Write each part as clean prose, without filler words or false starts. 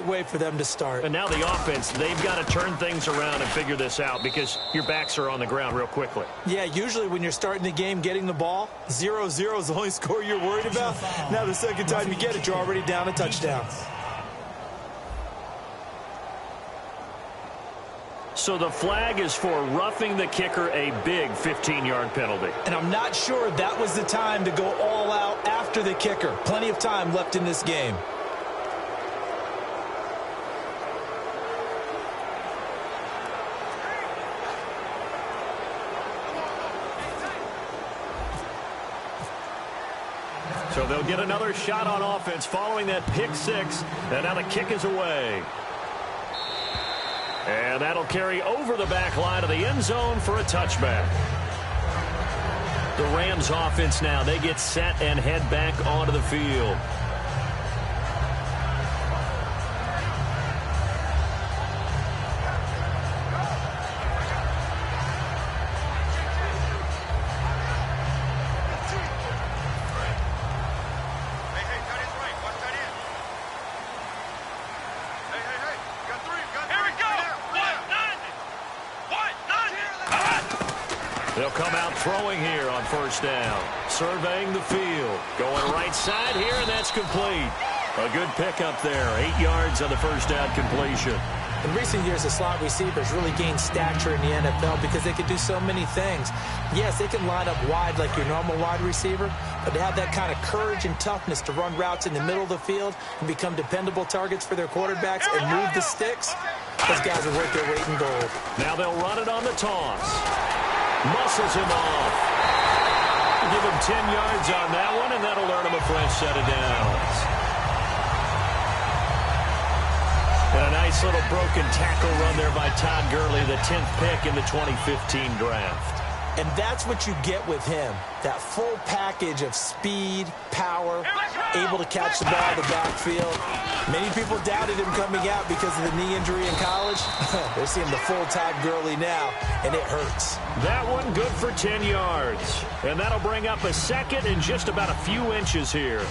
great way for them to start. And now the offense, they've got to turn things around and figure this out because your backs are on the ground real quickly. Yeah, usually when you're starting the game getting the ball, 0-0 is the only score you're worried about. Now the second time you get it, you're already down a touchdown. So the flag is for roughing the kicker, a big 15-yard penalty. And I'm not sure that was the time to go all out after the kicker. Plenty of time left in this game. So they'll get another shot on offense following that pick six. And now the kick is away. And that'll carry over the back line of the end zone for a touchback. The Rams offense now, they get set and head back onto the field. They'll come out throwing here on first down. Surveying the field. Going right side here, and that's complete. A good pickup there. 8 yards on the first down completion. In recent years, the slot receivers really gained stature in the NFL because they can do so many things. Yes, they can line up wide like your normal wide receiver, but to have that kind of courage and toughness to run routes in the middle of the field and become dependable targets for their quarterbacks and move the sticks, those guys are worth their weight in gold. Now they'll run it on the toss. Muscles him off. Give him 10 yards on that one, and that'll earn him a fresh set of downs. And a nice little broken tackle run there by Todd Gurley, the 10th pick in the 2015 draft. And that's what you get with him, that full package of speed, power, able to catch the ball in the backfield. Many people doubted him coming out because of the knee injury in college. They're seeing the full Todd Gurley now, and it hurts. That one good for 10 yards. And that'll bring up a second and just about a few inches here.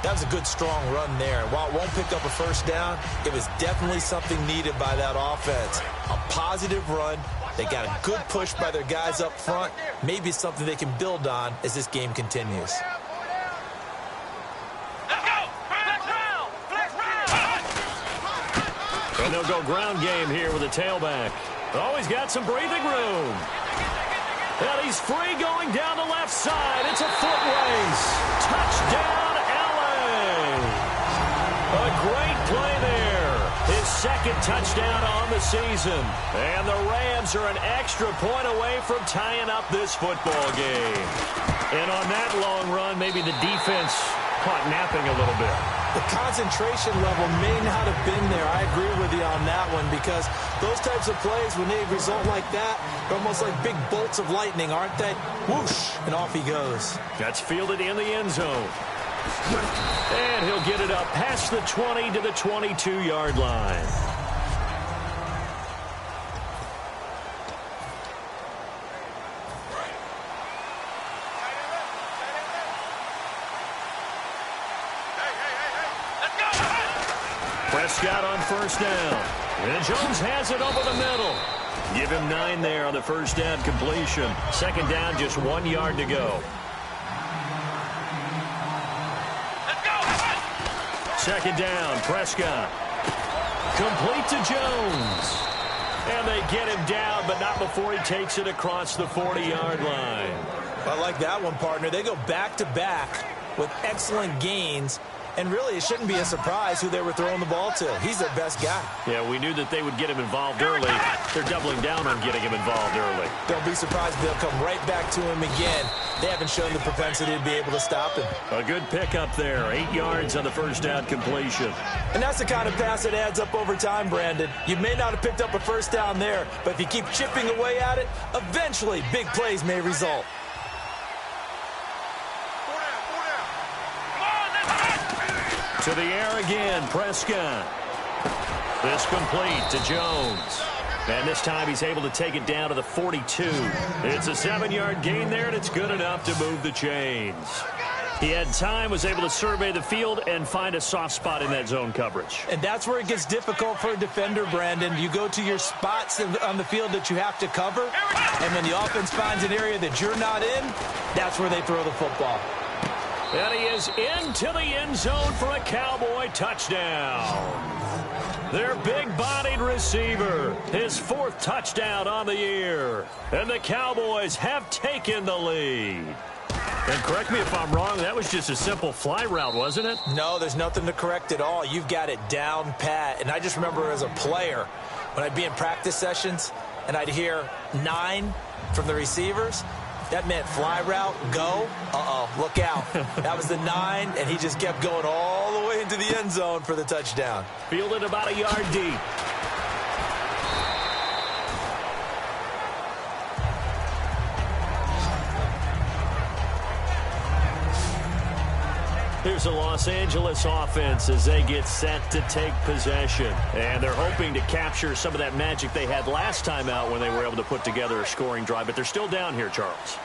That was a good, strong run there. While it won't pick up a first down, it was definitely something needed by that offense. A positive run. They got a good push by their guys up front. Maybe it's something they can build on as this game continues. And they'll go ground game here with a tailback. Oh, he's got some breathing room. And he's free going down the left side. It's a foot race. Touchdown, LA. A great play there. His second touchdown on the season. And the Rams are an extra point away from tying up this football game. And on that long run, maybe the defense caught napping a little bit. The concentration level may not have been there. I agree with you on that one because those types of plays, when they result like that, they're almost like big bolts of lightning, aren't they? Whoosh, and off he goes. That's fielded in the end zone. And he'll get it up past the 20 to the 22-yard line. Prescott on first down. And Jones has it over the middle. Give him 9 there on the first down completion. Second down, just 1 yard to go. Second down, Prescott. Complete to Jones. And they get him down, but not before he takes it across the 40-yard line. I like that one, partner. They go back-to-back with excellent gains. And really, it shouldn't be a surprise who they were throwing the ball to. He's their best guy. Yeah, we knew that they would get him involved early. They're doubling down on getting him involved early. Don't be surprised if they'll come right back to him again. They haven't shown the propensity to be able to stop him. A good pickup there. 8 yards on the first down completion. And that's the kind of pass that adds up over time, Brandon. You may not have picked up a first down there, but if you keep chipping away at it, eventually big plays may result. To the air again, Prescott. This complete to Jones. And this time he's able to take it down to the 42. It's a 7-yard gain there, and it's good enough to move the chains. He had time, was able to survey the field and find a soft spot in that zone coverage. And that's where it gets difficult for a defender, Brandon. You go to your spots on the field that you have to cover, and when the offense finds an area that you're not in, that's where they throw the football. And he is into the end zone for a Cowboy touchdown. Their big-bodied receiver, his 4th touchdown on the year. And the Cowboys have taken the lead. And correct me if I'm wrong, that was just a simple fly route, wasn't it? No, there's nothing to correct at all. You've got it down pat. And I just remember as a player, when I'd be in practice sessions and I'd hear 9 from the receivers, that meant fly route, go, look out. That was the 9, and he just kept going all the way into the end zone for the touchdown. Fielded about a yard deep. Here's the Los Angeles offense as they get set to take possession. And they're hoping to capture some of that magic they had last time out when they were able to put together a scoring drive. But they're still down here, Charles.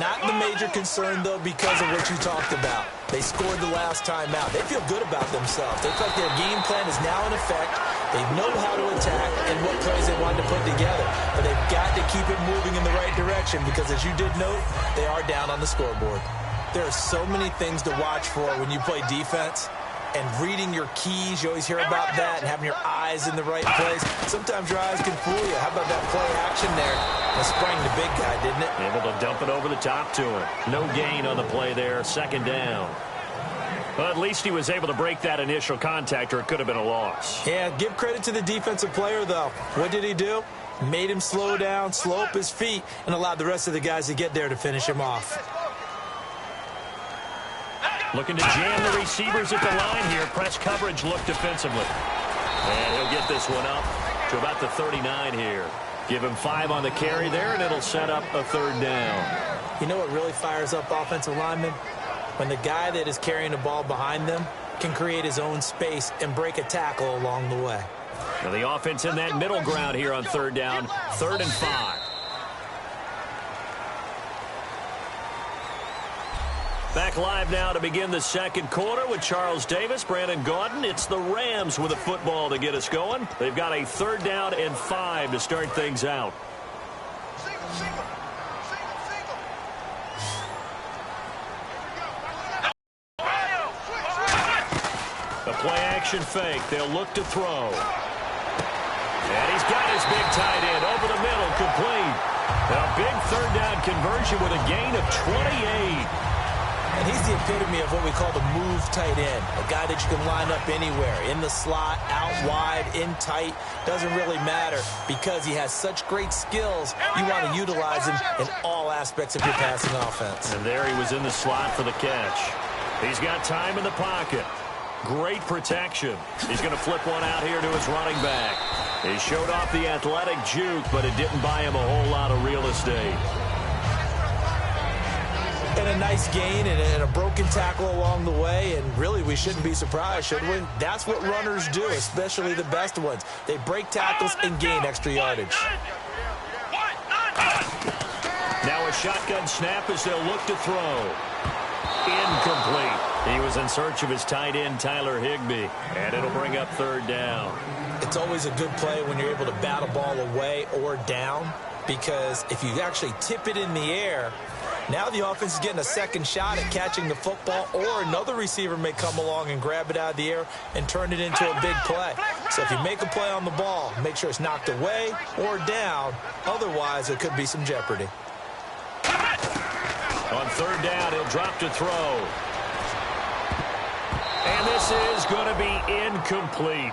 Not the major concern, though, because of what you talked about. They scored the last time out. They feel good about themselves. They feel like their game plan is now in effect. They know how to attack and what plays they want to put together. But they've got to keep it moving in the right direction because, as you did note, they are down on the scoreboard. There are so many things to watch for when you play defense. And reading your keys, you always hear about that, and having your eyes in the right place. Sometimes your eyes can fool you. How about that play action there? That sprang the big guy, didn't it? Able to dump it over the top to him. No gain on the play there, 2nd down. Well, at least he was able to break that initial contact, or it could have been a loss. Yeah, give credit to the defensive player, though. What did he do? Made him slow down, slow up his feet, and allowed the rest of the guys to get there to finish him off. Looking to jam the receivers at the line here. Press coverage look defensively. And he'll get this one up to about the 39 here. Give him 5 on the carry there, and it'll set up a 3rd down. You know what really fires up offensive linemen? When the guy that is carrying the ball behind them can create his own space and break a tackle along the way. Now the offense in that middle ground here on 3rd down, 3rd and 5. Back live now to begin the 2nd quarter with Charles Davis, Brandon Gaudin. It's the Rams with a football to get us going. They've got a 3rd down and 5 to start things out. A play-action fake. They'll look to throw. And he's got his big tight end over the middle, complete. A big 3rd down conversion with a gain of 28. And he's the epitome of what we call the move tight end, a guy that you can line up anywhere, in the slot, out wide, in tight, doesn't really matter because he has such great skills. You want to utilize him in all aspects of your passing offense. And there he was in the slot for the catch. He's got time in the pocket. Great protection. He's going to flip one out here to his running back. He showed off the athletic juke, but it didn't buy him a whole lot of real estate. And a nice gain and a broken tackle along the way, and really we shouldn't be surprised, should we? That's what runners do, especially the best ones. They break tackles and gain extra yardage. Now a shotgun snap as they'll look to throw. Incomplete. He was in search of his tight end, Tyler Higbee, and it'll bring up 3rd down. It's always a good play when you're able to bat a ball away or down, because if you actually tip it in the air, now the offense is getting a 2nd shot at catching the football, or another receiver may come along and grab it out of the air and turn it into a big play. So if you make a play on the ball, make sure it's knocked away or down. Otherwise, there could be some jeopardy. On 3rd down, he'll drop to throw. And this is going to be incomplete.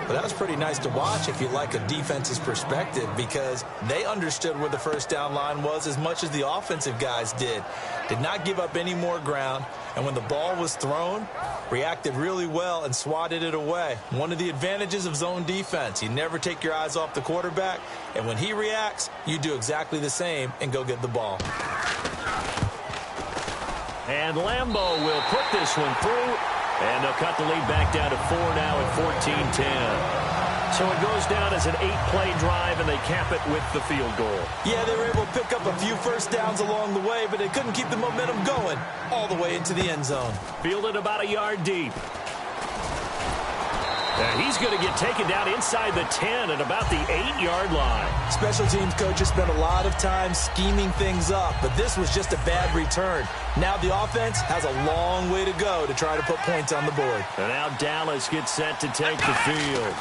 But that was pretty nice to watch if you like a defense's perspective, because they understood where the 1st down line was as much as the offensive guys did. Did not give up any more ground, and when the ball was thrown, reacted really well and swatted it away. One of the advantages of zone defense, you never take your eyes off the quarterback, and when he reacts, you do exactly the same and go get the ball. And Lambeau will put this one through. And they'll cut the lead back down to 4 now at 14-10. So it goes down as an 8-play drive, and they cap it with the field goal. Yeah, they were able to pick up a few first downs along the way, but they couldn't keep the momentum going all the way into the end zone. Fielded about a yard deep. And he's going to get taken down inside the 10 at about the 8-yard line. Special teams coaches spent a lot of time scheming things up, but this was just a bad return. Now the offense has a long way to go to try to put points on the board. And now Dallas gets set to take the field.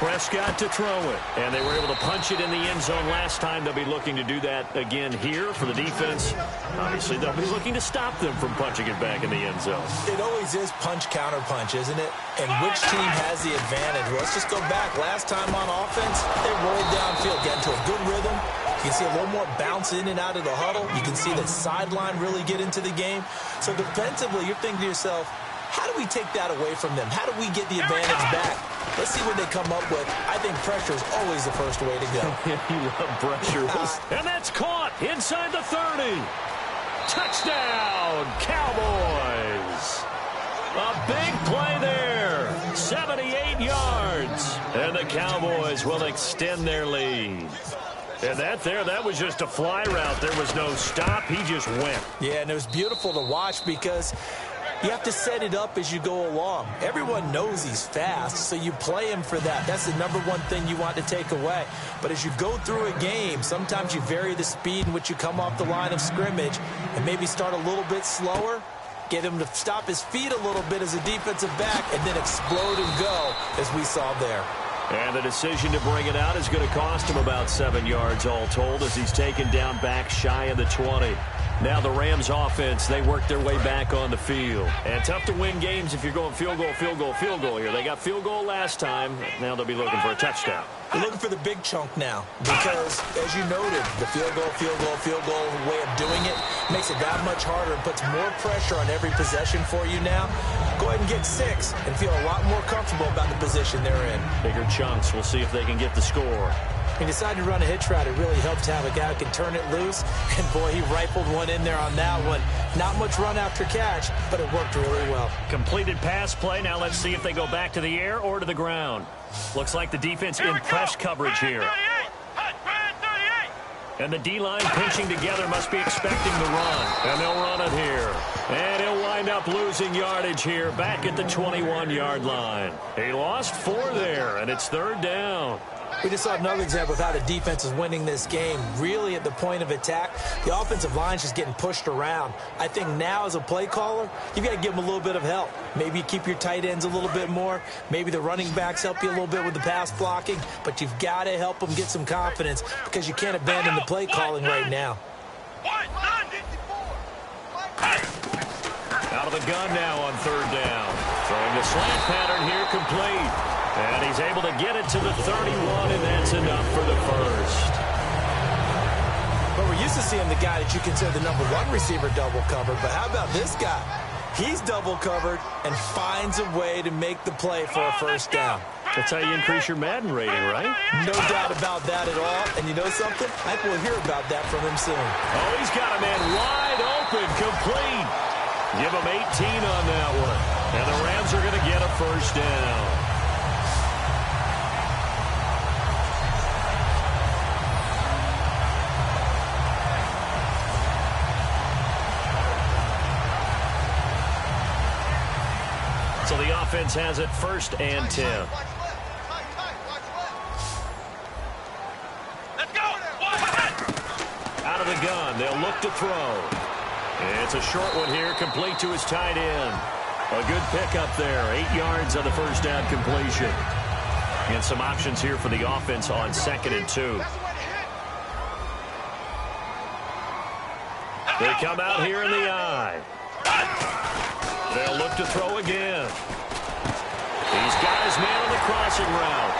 Prescott to throw it. And they were able to punch it in the end zone last time. They'll be looking to do that again here for the defense. Obviously, they'll be looking to stop them from punching it back in the end zone. It always is punch-counter-punch, isn't it? And which team has the advantage? Well, let's just go back. Last time on offense, they rolled downfield, get into a good rhythm. You can see a little more bounce in and out of the huddle. You can see the sideline really get into the game. So defensively, you're thinking to yourself, how do we take that away from them? How do we get the advantage back? Let's see what they come up with. I think pressure is always the first way to go. You love pressure. And that's caught inside the 30. Touchdown, Cowboys. A big play there. 78 yards. And the Cowboys will extend their lead. And that was just a fly route. There was no stop. He just went. Yeah, and it was beautiful to watch because you have to set it up as you go along. Everyone knows he's fast, so you play him for that. That's the number one thing you want to take away. But as you go through a game, sometimes you vary the speed in which you come off the line of scrimmage and maybe start a little bit slower, get him to stop his feet a little bit as a defensive back, and then explode and go, as we saw there. And the decision to bring it out is going to cost him about 7 yards all told as he's taken down back shy of the 20. Now the Rams offense, they work their way back on the field. And tough to win games if you're going field goal, field goal, field goal here. They got field goal last time. Now they'll be looking for a touchdown. They're looking for the big chunk now because, as you noted, the field goal way of doing it makes it that much harder and puts more pressure on every possession for you now. Go ahead and get 6 and feel a lot more comfortable about the position they're in. Bigger chunks. We'll see if they can get the score. He decided to run a hitch route. It really helped to have a guy who can turn it loose. And, boy, he rifled one in there on that one. Not much run after catch, but it worked really well. Completed pass play. Now let's see if they go back to the air or to the ground. Looks like the defense in press coverage here. And the D-line pinching together must be expecting the run. And they'll run it here. And he'll wind up losing yardage here back at the 21-yard line. He lost 4 there, and it's 3rd down. We just saw another example of how the defense is winning this game. Really at the point of attack, the offensive line's just getting pushed around. I think now as a play caller, you've got to give them a little bit of help. Maybe you keep your tight ends a little bit more. Maybe the running backs help you a little bit with the pass blocking. But you've got to help them get some confidence because you can't abandon the play calling right now. Out of the gun now on 3rd down. Throwing the slant pattern here complete. And he's able to get it to the 31, and that's enough for the first. But we're used to seeing the guy that you consider the number 1 receiver double covered. But how about this guy? He's double covered and finds a way to make the play for a first down. That's how you increase your Madden rating, right? No doubt about that at all. And you know something? I think we'll hear about that from him soon. Oh, he's got a man wide open, complete. Give him 18 on that one. And the Rams are going to get a first down. So the offense has it 1st and 10. Let's go. Out of the gun, they'll look to throw. It's a short one here, complete to his tight end. A good pickup there, 8 yards on the first down completion. And some options here for the offense on 2nd and 2. They come out here in the eye. They'll look to throw again. He's got his man on the crossing route.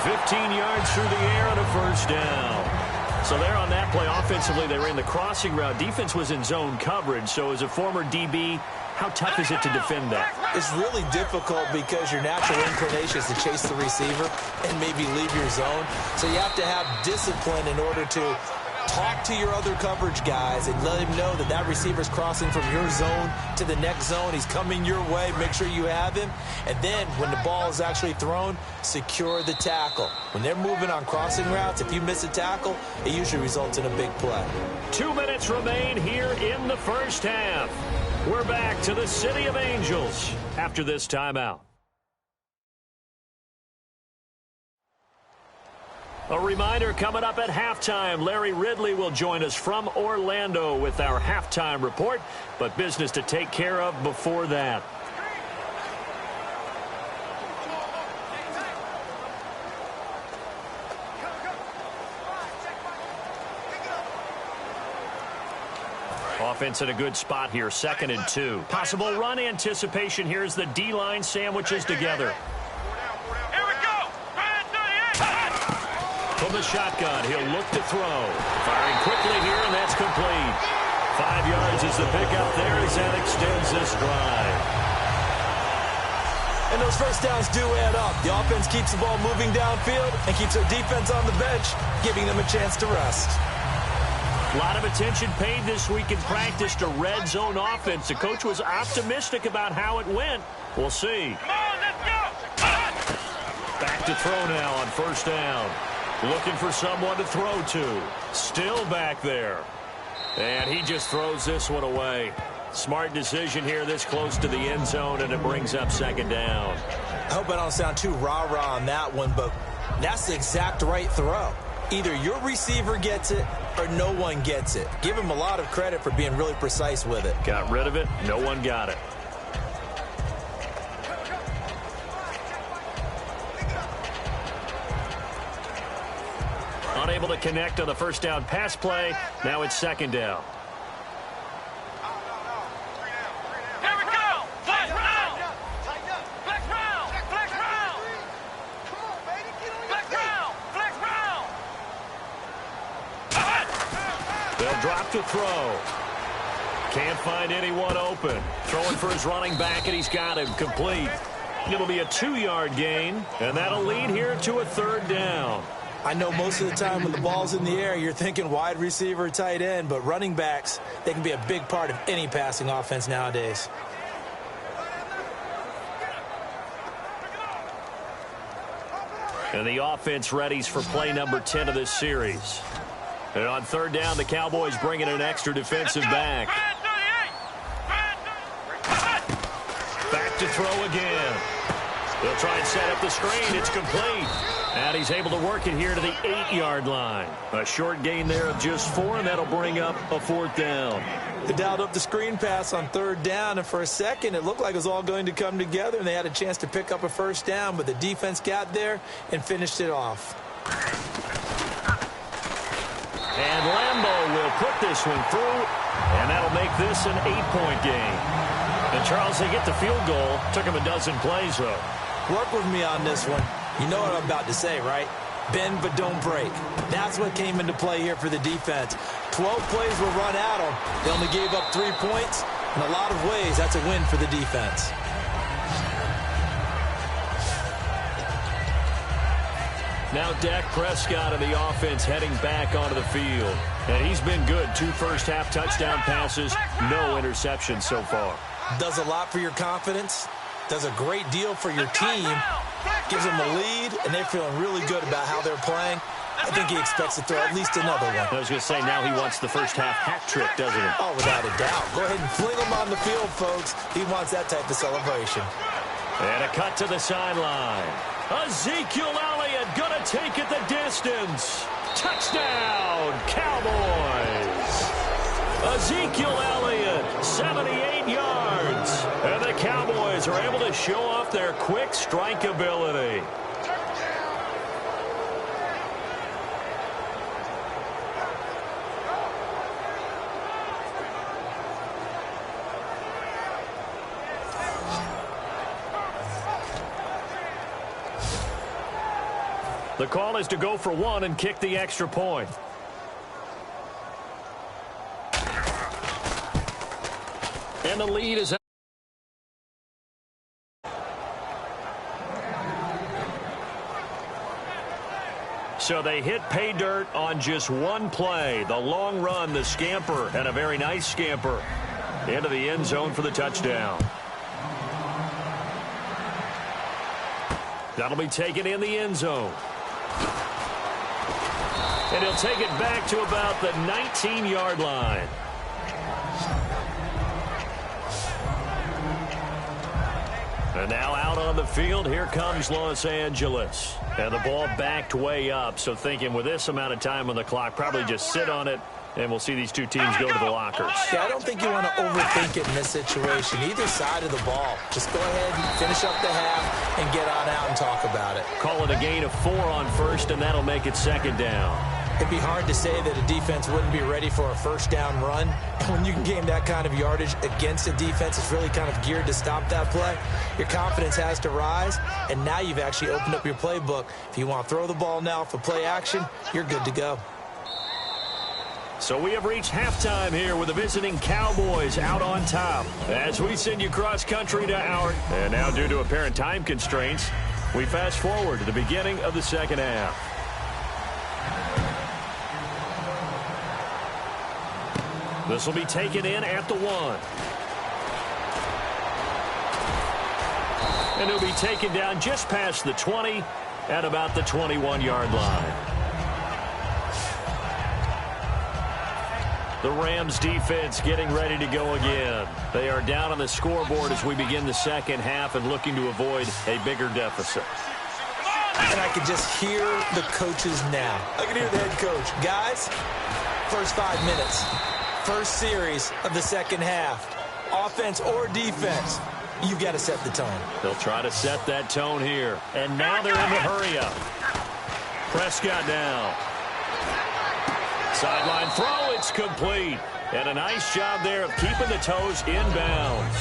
15 yards through the air and a first down. So there on that play, offensively, they ran the crossing route. Defense was in zone coverage. So as a former DB, how tough is it to defend that? It's really difficult because your natural inclination is to chase the receiver and maybe leave your zone. So you have to have discipline in order to Talk to your other coverage guys and let him know that that receiver's crossing from your zone to the next zone. He's coming your way. Make sure you have him. And then when the ball is actually thrown, secure the tackle. When they're moving on crossing routes, if you miss a tackle, it usually results in a big play. 2 minutes remain here in the first half. We're back to the City of Angels after this timeout. A reminder coming up at halftime, Larry Ridley will join us from Orlando with our halftime report, but business to take care of before that. Offense in a good spot here, 2nd and 2. Possible run anticipation here as the D-line sandwiches together. From the shotgun, he'll look to throw. Firing quickly here, and that's complete. 5 yards is the pickup there as that extends this drive. And those first downs do add up. The offense keeps the ball moving downfield and keeps their defense on the bench, giving them a chance to rest. A lot of attention paid this week in practice to red zone offense. The coach was optimistic about how it went. We'll see. Come on, let's go! Back to throw now on first down. Looking for someone to throw to. Still back there. And he just throws this one away. Smart decision here this close to the end zone, and it brings up 2nd down. I hope I don't sound too rah-rah on that one, but that's the exact right throw. Either your receiver gets it or no one gets it. Give him a lot of credit for being really precise with it. Got rid of it. No one got it. Unable to connect on the first down pass play. Now it's 2nd down. Here we go! Flex round! Flex round! Flex round! Come on, baby, get on your feet! Flex round! They'll drop to throw. Can't find anyone open. Throwing for his running back, and he's got him complete. It'll be a 2-yard gain, and that'll lead here to a 3rd down. I know most of the time when the ball's in the air, you're thinking wide receiver, tight end, but running backs, they can be a big part of any passing offense nowadays. And the offense readies for play number 10 of this series. And on 3rd down, the Cowboys bring in an extra defensive back. Back to throw again. They'll try and set up the screen. It's complete. And he's able to work it here to the 8-yard line. A short gain there of just 4, and that'll bring up a 4th down. They dialed up the screen pass on 3rd down, and for a second, it looked like it was all going to come together, and they had a chance to pick up a 1st down, but the defense got there and finished it off. And Lambeau will put this one through, and that'll make this an 8-point game. And, Charles, they get the field goal. Took him a dozen plays, though. Work with me on this one. You know what I'm about to say, right? Bend but don't break. That's what came into play here for the defense. 12 plays were run at them. They only gave up 3 points. In a lot of ways, that's a win for the defense. Now Dak Prescott of the offense heading back onto the field. And he's been good. 2 first-half touchdown passes, no interceptions so far. Does a lot for your confidence. Does a great deal for your team. Gives them a lead, and they're feeling really good about how they're playing. I think he expects to throw at least another one. I was going to say, now he wants the first-half hat trick, doesn't he? Oh, without a doubt. Go ahead and fling him on the field, folks. He wants that type of celebration. And a cut to the sideline. Ezekiel Elliott going to take it the distance. Touchdown, Cowboys. Ezekiel Elliott, 78 yards. And the Cowboys are able to show off their quick strike ability. The call is to go for 1 and kick the extra point. And the lead is out. So they hit pay dirt on just one play. The long run, the scamper, and a very nice scamper into the end zone for the touchdown. That'll be taken in the end zone. And he'll take it back to about the 19-yard line. And now out on the field, here comes Los Angeles. And the ball backed way up, so thinking with this amount of time on the clock, probably just sit on it, and we'll see these two teams go to the lockers. Yeah, I don't think you want to overthink it in this situation. Either side of the ball. Just go ahead and finish up the half and get on out and talk about it. Call it a gain of 4 on first, and that'll make it second down. It'd be hard to say that a defense wouldn't be ready for a first down run. When you can gain that kind of yardage against a defense, it's really kind of geared to stop that play. Your confidence has to rise, and now you've actually opened up your playbook. If you want to throw the ball now for play action, you're good to go. So we have reached halftime here with the visiting Cowboys out on top. As we send you cross-country to Howard. And now due to apparent time constraints, we fast forward to the beginning of the second half. This will be taken in at the 1. And it'll be taken down just past the 20 at about the 21-yard line. The Rams defense getting ready to go again. They are down on the scoreboard as we begin the second half and looking to avoid a bigger deficit. And I can just hear the coaches now. I can hear the head coach. Guys, first 5 minutes. First series of the second half. Offense or defense, you've got to set the tone. They'll try to set that tone here. And now they're in the hurry-up. Prescott now. Sideline throw, it's complete. And a nice job there of keeping the toes in bounds.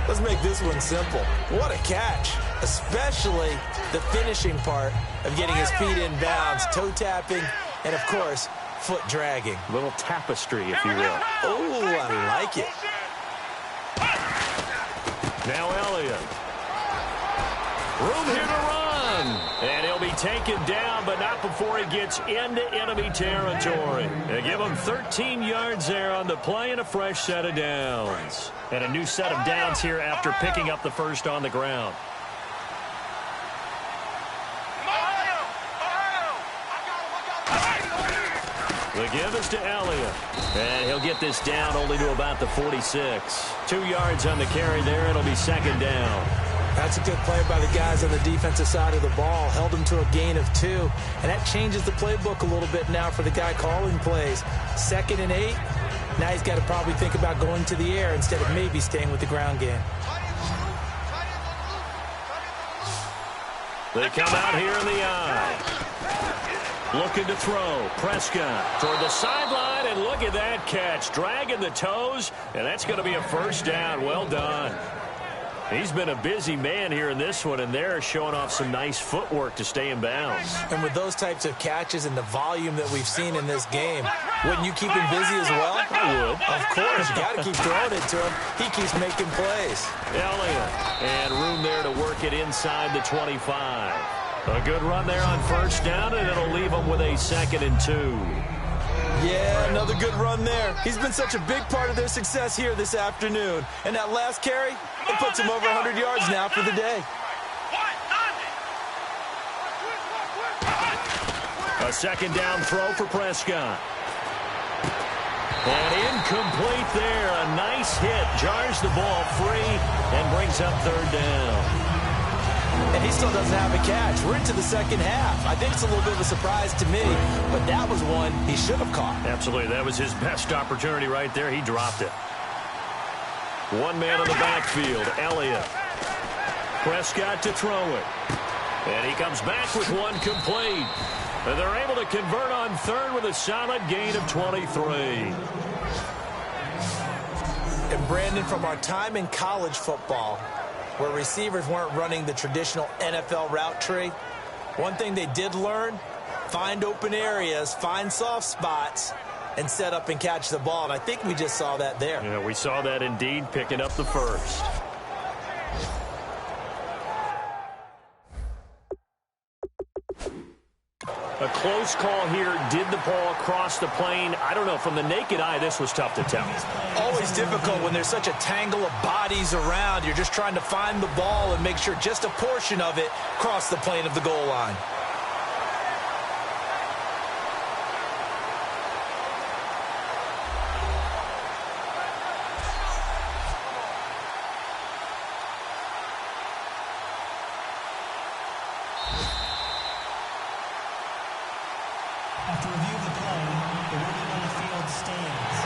Let's make this one simple. What a catch, especially the finishing part of getting his feet in bounds, toe tapping, and, of course, foot dragging. A little tapestry, if you will. Oh, I like it. Now Elliott. Room here to run. And he'll be taken down, but not before he gets into enemy territory. They give him 13 yards there on the play and a fresh set of downs. And a new set of downs here after picking up the first on the ground. The give is to Elliott. And he'll get this down only to about the 46. 2 yards on the carry there. It'll be second down. That's a good play by the guys on the defensive side of the ball. Held him to a gain of 2. And that changes the playbook a little bit now for the guy calling plays. 2nd and 8. Now he's got to probably think about going to the air instead of maybe staying with the ground game. They come out here in the eye. Looking to throw. Prescott toward the sideline, and look at that catch. Dragging the toes, and that's going to be a first down. Well done. He's been a busy man here in this one, and they're showing off some nice footwork to stay in bounds. And with those types of catches and the volume that we've seen in this game, wouldn't you keep him busy as well? I would. Of course. You got to keep throwing it to him. He keeps making plays. Elliott, and room there to work it inside the 25. A good run there on first down, and it'll leave them with a 2nd and 2. Yeah, another good run there. He's been such a big part of their success here this afternoon. And that last carry, it puts him over 100 yards now for the day. A second down throw for Prescott. And incomplete there. A nice hit. Jars the ball free and brings up third down. And he still doesn't have a catch. We're into the second half. I think it's a little bit of a surprise to me, but that was one he should have caught. Absolutely. That was his best opportunity right there. He dropped it. One man in the backfield, Elliott. Prescott to throw it. And he comes back with one complete. And they're able to convert on third with a solid gain of 23. And Brandon, from our time in college football, where receivers weren't running the traditional NFL route tree, one thing they did learn, find open areas, find soft spots, and set up and catch the ball. And I think we just saw that there. Yeah, we saw that indeed, picking up the first. A close call here. Did the ball cross the plane? I don't know. From the naked eye, this was tough to tell. Always difficult when there's such a tangle of bodies around. You're just trying to find the ball and make sure just a portion of it crossed the plane of the goal line. After review of the play, the ruling on the field stands.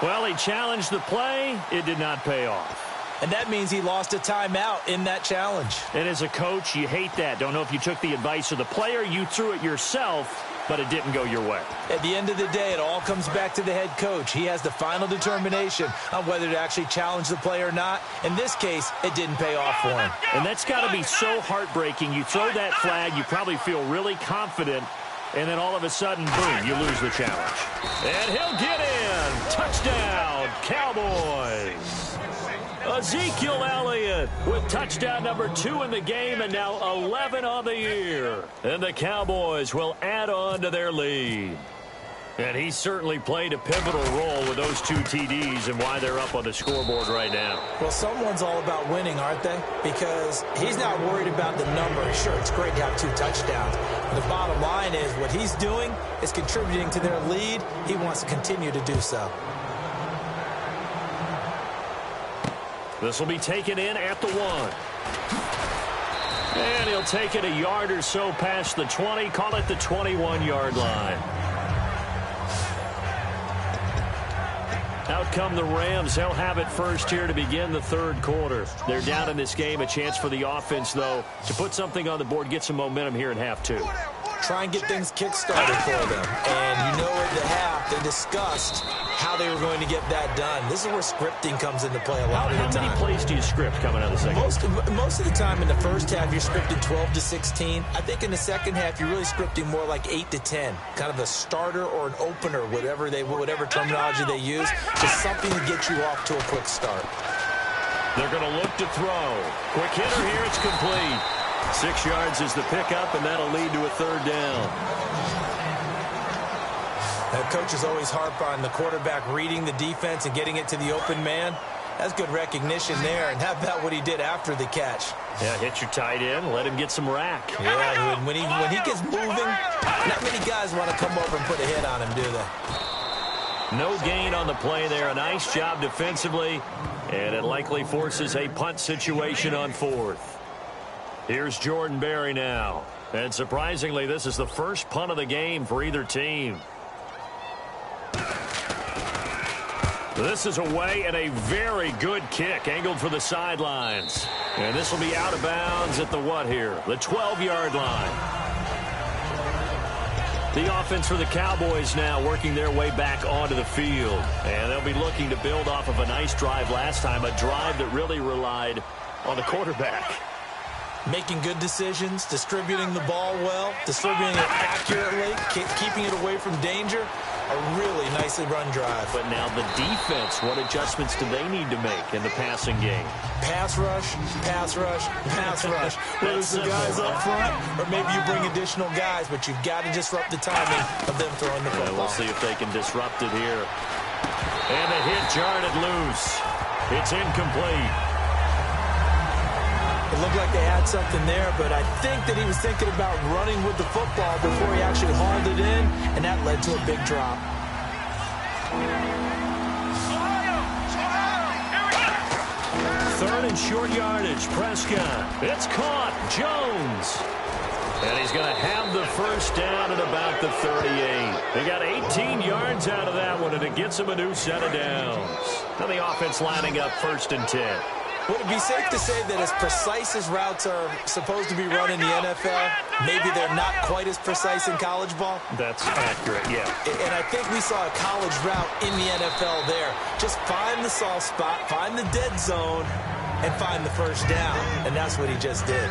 Well, he challenged the play. It did not pay off. And that means he lost a timeout in that challenge. And as a coach, you hate that. Don't know if you took the advice of the player. You threw it yourself, but it didn't go your way. At the end of the day, it all comes back to the head coach. He has the final determination on whether to actually challenge the play or not. In this case, it didn't pay off for him. And that's got to be so heartbreaking. You throw that flag, you probably feel really confident, and then all of a sudden, boom, you lose the challenge. And he'll get in. Touchdown, Cowboys. Ezekiel Elliott with touchdown number 2 in the game and now 11 on the year. And the Cowboys will add on to their lead. And he certainly played a pivotal role with those 2 TDs and why they're up on the scoreboard right now. Well, someone's all about winning, aren't they? Because he's not worried about the number. Sure, it's great to have 2 touchdowns. But the bottom line is what he's doing is contributing to their lead. He wants to continue to do so. This will be taken in at the 1. And he'll take it a yard or so past the 20. Call it the 21-yard line. Out come the Rams. They'll have it first here to begin the third quarter. They're down in this game. A chance for the offense, though, to put something on the board, get some momentum here in half 2. Try and get things kick-started for them. And you know at the half, they discussed how they were going to get that done. This is where scripting comes into play a lot of the time. How many plays do you script coming out of the second? Most of the time in the first half, you're scripting 12 to 16. I think in the second half, you're really scripting more like 8 to 10. Kind of a starter or an opener, whatever terminology they use. Just something to get you off to a quick start. They're going to look to throw. Quick hitter here. It's complete. 6 yards is the pickup, and that'll lead to a third down. Coaches always harp on the quarterback reading the defense and getting it to the open man. That's good recognition there. And how about what he did after the catch? Yeah, hit your tight end, let him get some rack. Yeah, when he gets moving, not many guys want to come over and put a hit on him, do they? No gain on the play there. A nice job defensively, and it likely forces a punt situation on 4th. Here's Jordan Berry now. And surprisingly, this is the first punt of the game for either team. This is away and a very good kick angled for the sidelines. And this will be out of bounds at the what here? The 12-yard line. The offense for the Cowboys now working their way back onto the field. And they'll be looking to build off of a nice drive last time, a drive that really relied on the quarterback. Making good decisions, distributing the ball well, distributing it accurately, keeping it away from danger. A really nicely run drive. But now the defense, what adjustments do they need to make in the passing game? Pass rush, pass rush, pass rush. Whether it's the guys up front or maybe you bring additional guys, but you've got to disrupt the timing of them throwing the football. We'll see if they can disrupt it here. And the hit jarred it loose. It's incomplete. It looked like they had something there, but I think that he was thinking about running with the football before he actually hauled it in, and that led to a big drop. Third and short yardage. Prescott. It's caught. Jones. And he's going to have the first down at about the 38. They got 18 yards out of that one, and it gets him a new set of downs. Now the offense lining up 1st and 10. Would it be safe to say that as precise as routes are supposed to be run in the NFL, maybe they're not quite as precise in college ball? That's accurate, yeah. And I think we saw a college route in the NFL there. Just find the soft spot, find the dead zone, and find the first down. And that's what he just did.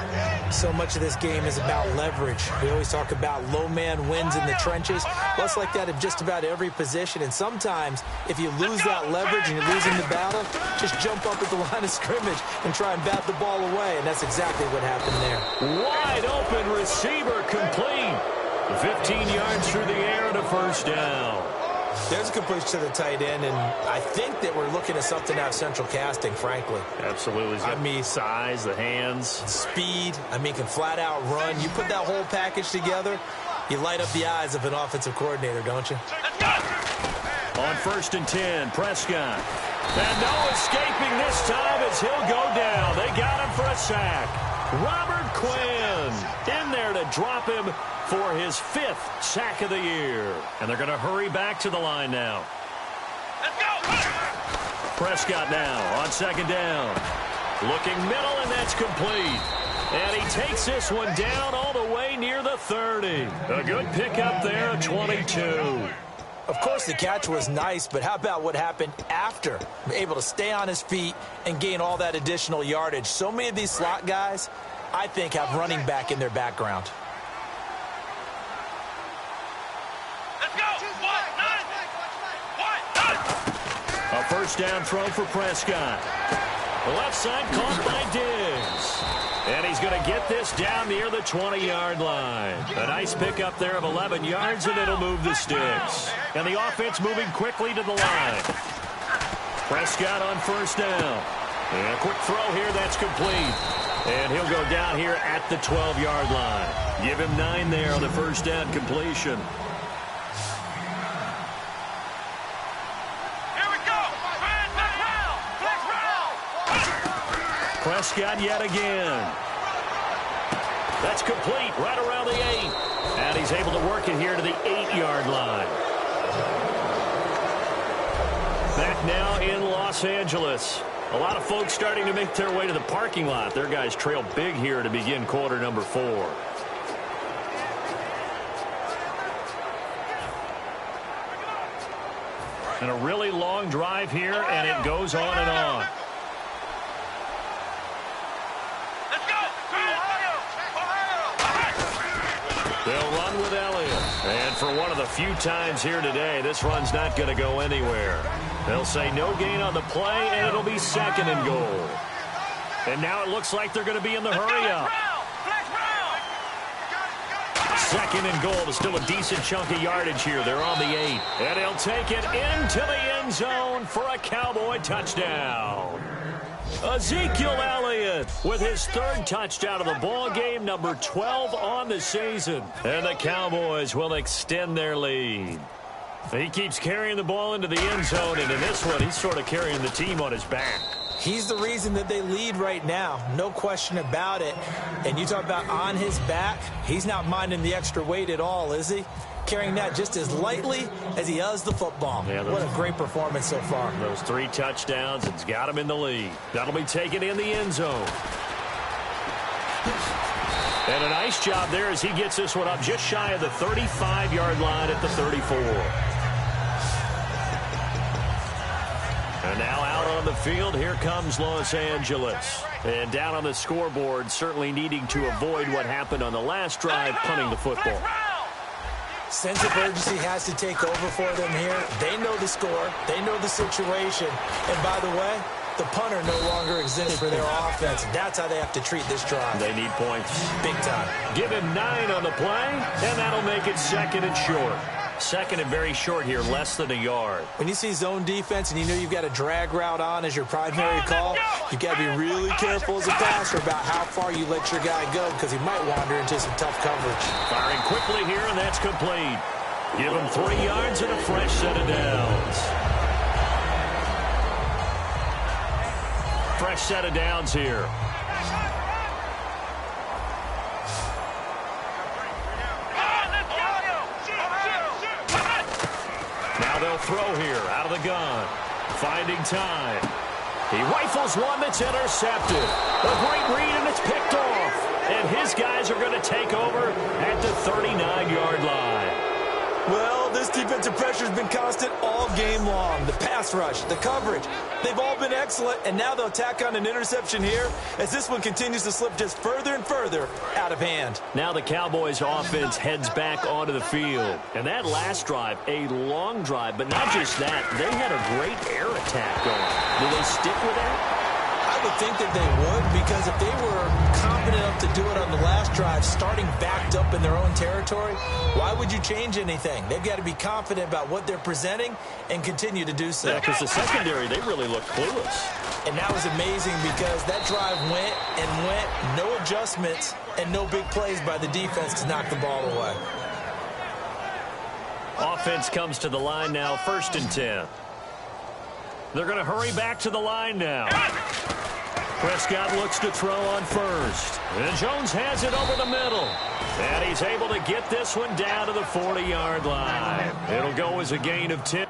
So much of this game is about leverage. We always talk about low man wins in the trenches. Well, it's like that in just about every position. And sometimes, if you lose that leverage and you're losing the battle, just jump up at the line of scrimmage and try and bat the ball away. And that's exactly what happened there. Wide open receiver complete. 15 yards through the air and a first down. There's a completion to the tight end, and I think that we're looking at something out of central casting, frankly. Absolutely. I mean, size, the hands. Speed. I mean, can flat out run. You put that whole package together, you light up the eyes of an offensive coordinator, don't you? On 1st and 10, Prescott. And no escaping this time as he'll go down. They got him for a sack. Robert Quinn in there to drop him for his 5th sack of the year. And they're going to hurry back to the line now. Let's go! Prescott now on 2nd down. Looking middle, and that's complete. And he takes this one down all the way near the 30. A good pickup there at 22. Of course, the catch was nice, but how about what happened after? Able to stay on his feet and gain all that additional yardage. So many of these slot guys, I think, have running back in their background. Let's go! A first down throw for Prescott. The left side caught by Diggs. And he's going to get this down near the 20-yard line. A nice pickup there of 11 yards, and it'll move the sticks. And the offense moving quickly to the line. Prescott on 1st down. And a quick throw here, that's complete. And he'll go down here at the 12-yard line. Give him 9 there on the first down completion. Here we go! Prescott yet again. That's complete right around the 8. And he's able to work it here to the 8-yard line. Back now in Los Angeles. A lot of folks starting to make their way to the parking lot. Their guys trail big here to begin quarter number 4. And a really long drive here, and it goes on and on. They'll run with Elliott. And for one of the few times here today, this run's not going to go anywhere. They'll say no gain on the play, and it'll be 2nd and goal. And now it looks like they're going to be in the hurry up. 2nd and goal is still a decent chunk of yardage here. They're on the 8. And he'll take it into the end zone for a Cowboy touchdown. Ezekiel Elliott with his 3rd touchdown of the ball game, number 12 on the season. And the Cowboys will extend their lead. He keeps carrying the ball into the end zone, and in this one, he's sort of carrying the team on his back. He's the reason that they lead right now. No question about it. And you talk about on his back, he's not minding the extra weight at all, is he? Carrying that just as lightly as he does the football. Yeah, what a great performance so far. Those 3 touchdowns, it's got him in the lead. That'll be taken in the end zone. And a nice job there as he gets this one up just shy of the 35-yard line at the 34. And now out on the field, here comes Los Angeles. And down on the scoreboard, certainly needing to avoid what happened on the last drive, punting the football. Sense of urgency has to take over for them here. They know the score. They know the situation. And by the way, the punter no longer exists for their offense. That's how they have to treat this drive. They need points. Big time. Give him 9 on the play, and that'll make it 2nd and short. 2nd and very short here, less than a yard. When you see zone defense and you know you've got a drag route on as your primary call, you've got to be really careful as a passer about how far you let your guy go because he might wander into some tough coverage. Firing quickly here, and that's complete. Give him 3 yards and a fresh set of downs. Fresh set of downs here. Now they'll throw here out of the gun. Finding time. He rifles one that's intercepted. A great read, and it's picked off. And his guys are going to take over at the 39-yard line. Well, this defensive pressure has been constant all game long. The pass rush, the coverage, they've all been excellent, and now they'll tack on an interception here as this one continues to slip just further and further out of hand. Now the Cowboys offense heads back onto the field. And that last drive, a long drive, but not just that. They had a great air attack going. Will they stick with that? I would think that they would, because if they were confident enough to do it on the last drive, starting backed up in their own territory, why would you change anything? They've got to be confident about what they're presenting and continue to do so. Yeah, because the secondary, they really looked clueless. And that was amazing because that drive went and went, no adjustments and no big plays by the defense to knock the ball away. Offense comes to the line now, 1st and 10. They're going to hurry back to the line now. Prescott looks to throw on first. And Jones has it over the middle. And he's able to get this one down to the 40-yard line. It'll go as a gain of 10.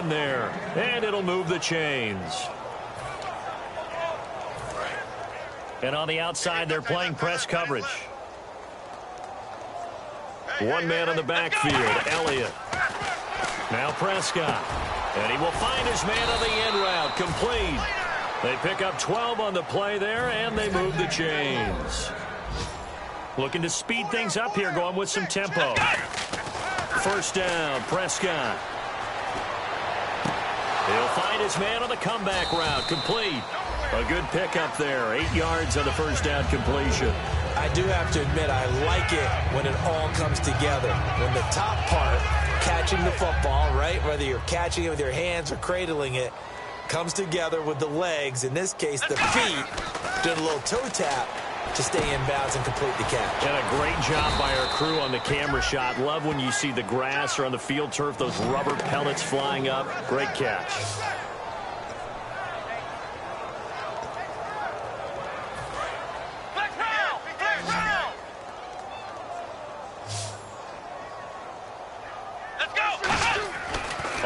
There, and it'll move the chains. And on the outside, they're playing press coverage. One man on the backfield, Elliott. Now Prescott, and he will find his man on the end route, complete. They pick up 12 on the play there, and they move the chains. Looking to speed things up here, going with some tempo. 1st down, Prescott. He'll find his man on the comeback route, complete. A good pickup there, 8 yards on the 1st down completion. I do have to admit, I like it when it all comes together. When the top part, catching the football, right, whether you're catching it with your hands or cradling it, comes together with the legs, in this case the feet, doing a little toe tap to stay in bounds and complete the catch. And a great job by our crew on the camera shot. Love when you see the grass or on the field turf, those rubber pellets flying up. Great catch. Let's go.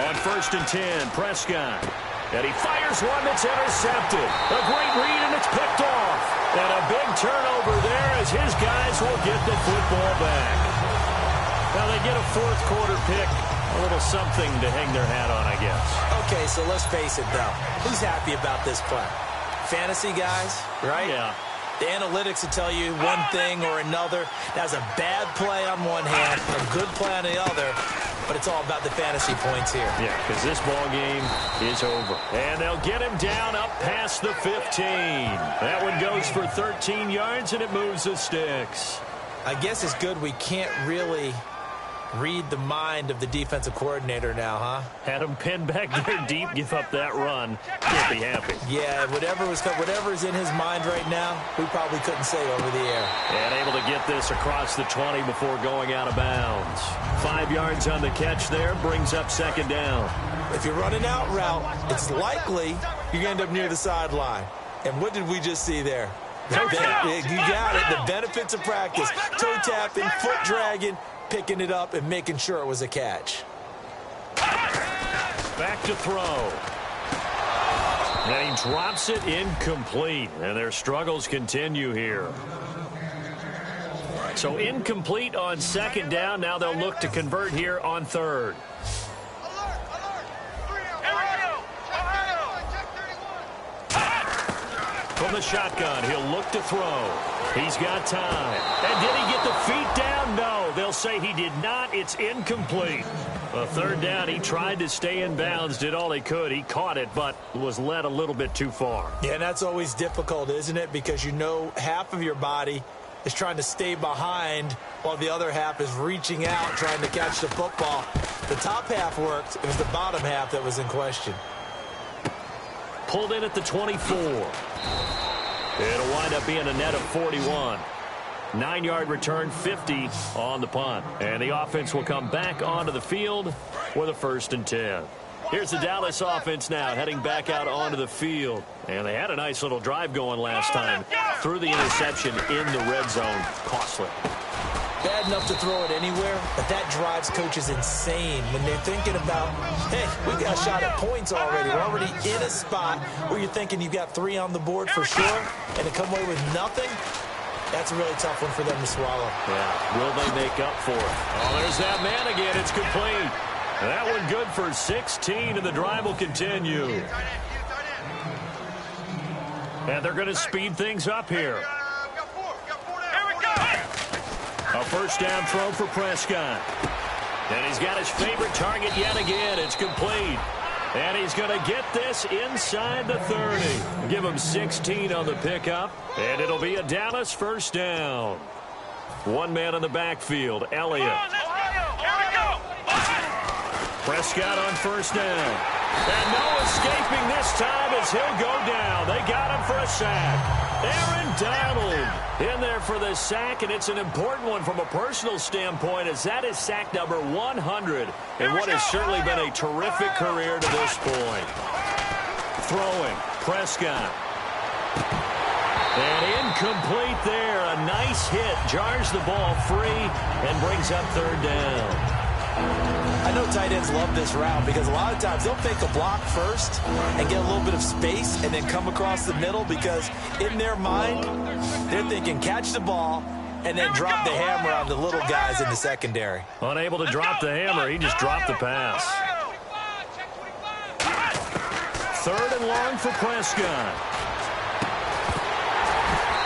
On 1st and 10, Prescott. And he fires one that's intercepted. A great read, and it's picked off. And a big turnover there as his guys will get the football back. Now they get a 4th quarter pick. A little something to hang their hat on, I guess. Okay, so let's face it, though. Who's happy about this play? Fantasy guys, right? Yeah. The analytics will tell you one thing or another. That's a bad play on one hand, a good play on the other. But it's all about the fantasy points here. Yeah, because this ball game is over. And they'll get him down up past the 15. That one goes for 13 yards, and it moves the sticks. I guess it's good we can't really read the mind of the defensive coordinator now, huh? Had him pinned back there deep, give up that run. Can't be happy. Yeah, whatever's in his mind right now, we probably couldn't say over the air. And able to get this across the 20 before going out of bounds. 5 yards on the catch there, brings up 2nd down. If you're running out route, it's likely you're going to end up near the sideline. And what did we just see there? You got it. The benefits of practice. Toe tapping, foot dragging, picking it up and making sure it was a catch. Back to throw. And he drops it incomplete. And their struggles continue here. So incomplete on 2nd down. Now they'll look to convert here on 3rd. From the shotgun, he'll look to throw. He's got time. And did he get the feet down? No. They'll say he did not. It's incomplete. A 3rd down, he tried to stay in bounds, did all he could. He caught it, but was led a little bit too far. Yeah, and that's always difficult, isn't it? Because you know half of your body is trying to stay behind while the other half is reaching out, trying to catch the football. The top half worked. It was the bottom half that was in question. Pulled in at the 24. It'll wind up being a net of 41. 9-yard return, 50 on the punt. And the offense will come back onto the field with a 1st and 10. Here's the Dallas offense now heading back out onto the field. And they had a nice little drive going last time. Threw the interception in the red zone. Costly. Bad enough to throw it anywhere, but that drives coaches insane when they're thinking about, hey, we got a shot at points already. We're already in a spot where you're thinking you've got 3 on the board for sure, and to come away with nothing, that's a really tough one for them to swallow. Yeah, will they make up for it? Oh, there's that man again. It's complete. That one good for 16, and the drive will continue. And they're going to speed things up here. A first down throw for Prescott. And he's got his favorite target yet again. It's complete. And he's going to get this inside the 30. Give him 16 on the pickup. And it'll be a Dallas first down. One man in the backfield, Elliott. Prescott on first down. And no escaping this time as he'll go down. They got him for a sack. Aaron Donald in there for the sack, and it's an important one from a personal standpoint as that is sack number 100 in what has certainly been a terrific career to this point. Throwing, Prescott. And incomplete there. A nice hit. Jars the ball free and brings up third down. I know tight ends love this route because a lot of times they'll fake a block first and get a little bit of space and then come across the middle because in their mind, they're thinking catch the ball and then drop the hammer on the little guys in the secondary. Unable to drop the hammer, he just dropped the pass. Third and long for Prescott.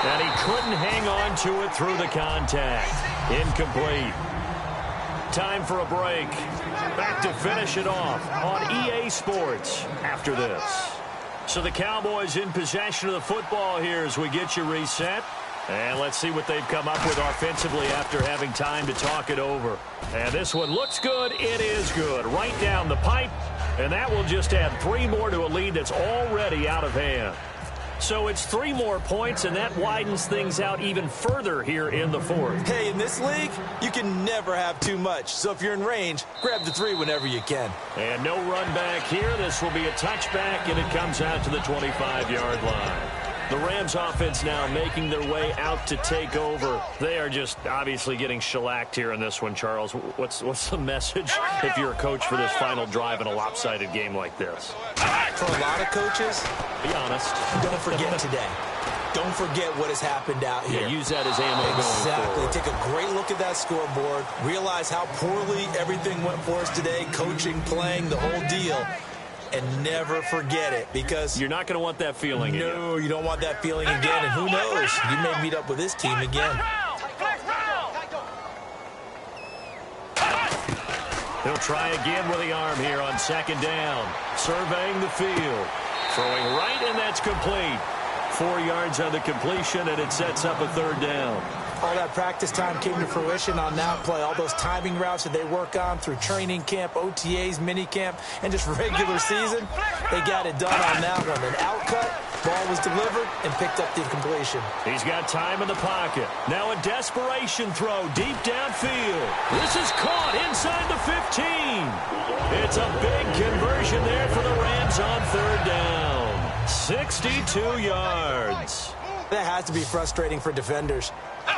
And he couldn't hang on to it through the contact. Incomplete. Time for a break. Back to finish it off on EA Sports after this. So the Cowboys in possession of the football here as we get you reset. And let's see what they've come up with offensively after having time to talk it over. And this one looks good. It is good. Right down the pipe. And that will just add 3 more to a lead that's already out of hand. So it's 3 more points, and that widens things out even further here in the fourth. Hey, in this league, you can never have too much. So if you're in range, grab the 3 whenever you can. And no run back here. This will be a touchback, and it comes out to the 25-yard line. The Rams offense now making their way out to take over. They are just obviously getting shellacked here in this one, Charles. What's the message if you're a coach for this final drive in a lopsided game like this? For a lot of coaches, be honest. Don't forget today. Don't forget what has happened out here. Yeah, use that as ammo going forward. Exactly. Take a great look at that scoreboard. Realize how poorly everything went for us today. Coaching, playing, the whole deal. And never forget it because you're not going to want that feeling again. No, you don't want that feeling again. And who knows? You may meet up with this team again. He'll try again with the arm here on second down. Surveying the field. Throwing right, and that's complete. 4 yards on the completion, and it sets up a third down. All that practice time came to fruition on that play. All those timing routes that they work on through training camp, OTAs, mini camp, and just regular season, they got it done on that one. An outcut, ball was delivered, and picked up the completion. He's got time in the pocket. Now a desperation throw deep downfield. This is caught inside the 15. It's a big conversion there for the Rams on third down. 62 yards. That has to be frustrating for defenders.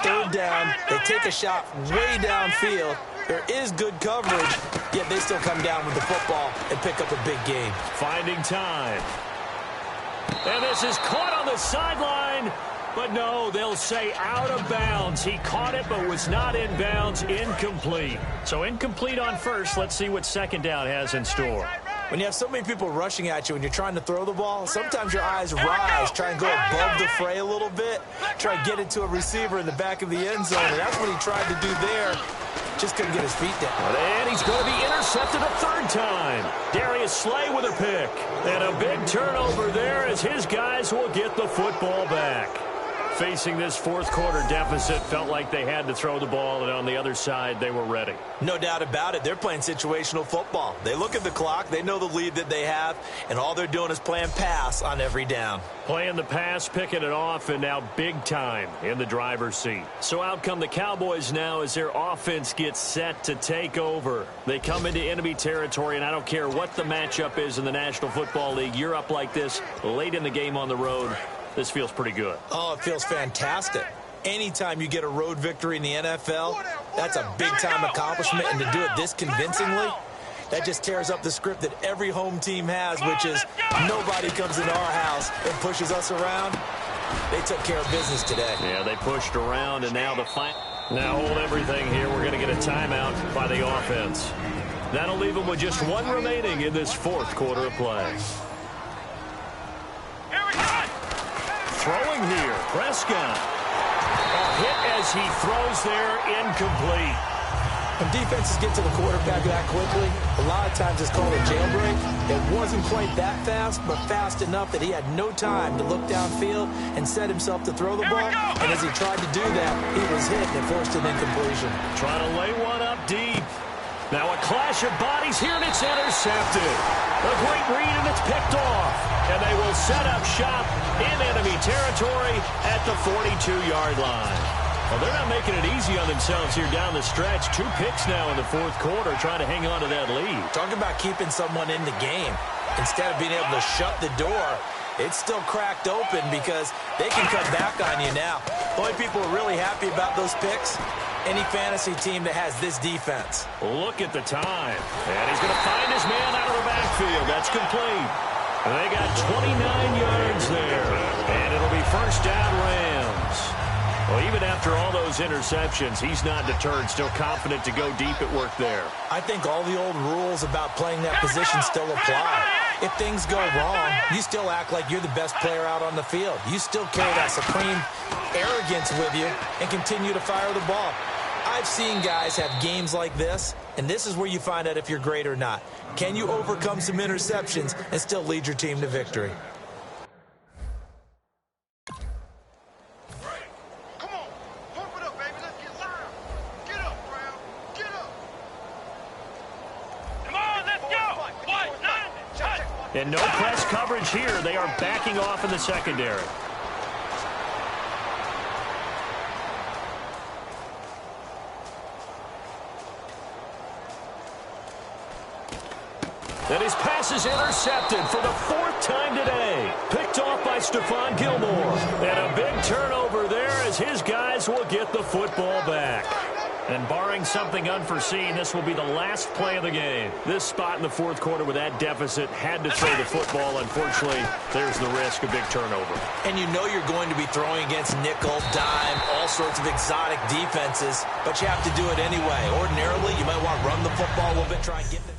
Third down, they take a shot way downfield. There is good coverage, yet they still come down with the football and pick up a big gain. Finding time. And this is caught on the sideline. But no, they'll say out of bounds. He caught it but was not in bounds. Incomplete. So incomplete on first. Let's see what second down has in store. When you have so many people rushing at you and you're trying to throw the ball, sometimes your eyes rise, try and go above the fray a little bit, try and get it to a receiver in the back of the end zone, and that's what he tried to do there. Just couldn't get his feet down. And he's going to be intercepted a third time. Darius Slay with a pick. And a big turnover there as his guys will get the football back. Facing this fourth quarter deficit, felt like they had to throw the ball, and on the other side, they were ready. No doubt about it. They're playing situational football. They look at the clock, they know the lead that they have, and all they're doing is playing pass on every down. Playing the pass, picking it off, and now big time in the driver's seat. So out come the Cowboys now as their offense gets set to take over. They come into enemy territory, and I don't care what the matchup is in the National Football League. You're up like this late in the game on the road. This feels pretty good. Oh, it feels fantastic. Anytime you get a road victory in the NFL, that's a big-time accomplishment, and to do it this convincingly, that just tears up the script that every home team has, which is nobody comes into our house and pushes us around. They took care of business today. Yeah, they pushed around, and now the fight. Now hold everything here. We're going to get a timeout by the offense. That'll leave them with just one remaining in this fourth quarter of play. Throwing here, Prescott. A hit as he throws there, incomplete. When defenses get to the quarterback that quickly, a lot of times it's called a jailbreak. It wasn't quite that fast, but fast enough that he had no time to look downfield and set himself to throw the ball. And as he tried to do that, he was hit and forced an incompletion. Trying to lay one up deep. Now a clash of bodies here, and it's intercepted. A great read, and it's picked off. And they will set up shop in enemy territory at the 42-yard line. Well, they're not making it easy on themselves here down the stretch. 2 picks now in the fourth quarter, trying to hang on to that lead. Talking about keeping someone in the game. Instead of being able to shut the door, it's still cracked open because they can come back on you now. The only people who are really happy about those picks, any fantasy team that has this defense. Look at the time. And he's going to find his man out of the backfield. That's complete. And they got 29 yards there. And it'll be first down Rams. Well, even after all those interceptions, he's not deterred, still confident to go deep at work there. I think all the old rules about playing that position still apply. If things go wrong, you still act like you're the best player out on the field. You still carry that supreme arrogance with you and continue to fire the ball. I've seen guys have games like this, and this is where you find out if you're great or not. Can you overcome some interceptions and still lead your team to victory? And no press coverage here. They are backing off in the secondary. And his pass is intercepted for the 4th time today. Picked off by Stephon Gilmore. And a big turnover there as his guys will get the football back. And barring something unforeseen, this will be the last play of the game. This spot in the fourth quarter with that deficit had to throw the football. Unfortunately, there's the risk of big turnover. And you know you're going to be throwing against nickel, dime, all sorts of exotic defenses, but you have to do it anyway. Ordinarily, you might want to run the football a little bit, try and get the